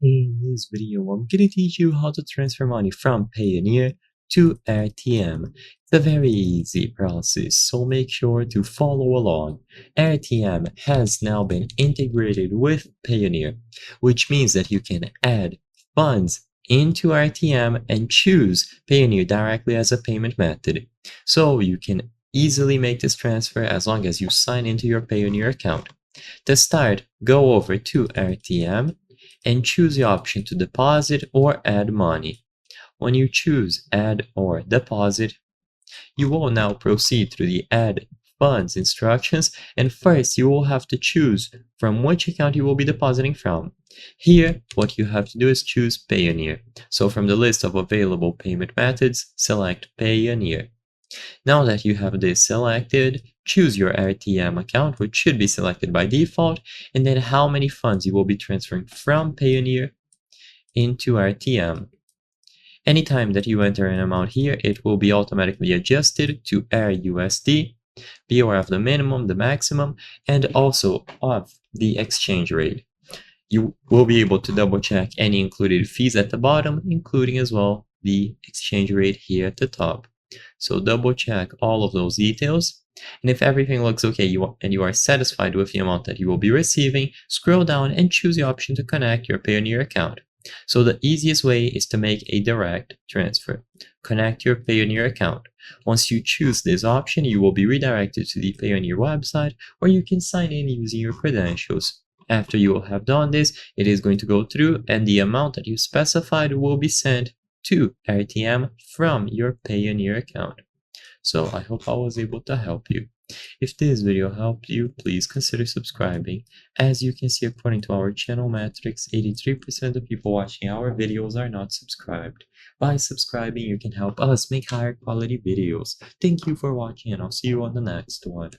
In this video, I'm going to teach you how to transfer money from Payoneer to Airtm. It's a very easy process, so make sure to follow along. Airtm has now been integrated with Payoneer, which means that you can add funds into Airtm and choose Payoneer directly as a payment method. So you can easily make this transfer as long as you sign into your Payoneer account. To start, go over to Airtm and choose the option to deposit or add money. When you choose add or deposit, you will now proceed through the add funds instructions, and first you will have to choose from which account you will be depositing from. Here, what you have to do is choose Payoneer. So from the list of available payment methods, select Payoneer. Now that you have this selected, choose your Airtm account, which should be selected by default, and then how many funds you will be transferring from Payoneer into Airtm. Anytime that you enter an amount here, it will be automatically adjusted to AirUSD. Be aware of the minimum, the maximum, and also of the exchange rate. You will be able to double check any included fees at the bottom, including as well the exchange rate here at the top. So double check all of those details. And if everything looks okay and you are satisfied with the amount that you will be receiving, scroll down and choose the option to connect your Payoneer account. So the easiest way is to make a direct transfer. Connect your Payoneer account. Once you choose this option, you will be redirected to the Payoneer website where you can sign in using your credentials. After you will have done this, it is going to go through and the amount that you specified will be sent to Airtm from your Payoneer account. So I hope I was able to help you. If this video helped you, please consider subscribing. As you can see, according to our channel metrics, 83% of people watching our videos are not subscribed. By subscribing, you can help us make higher quality videos. Thank you for watching, and I'll see you on the next one.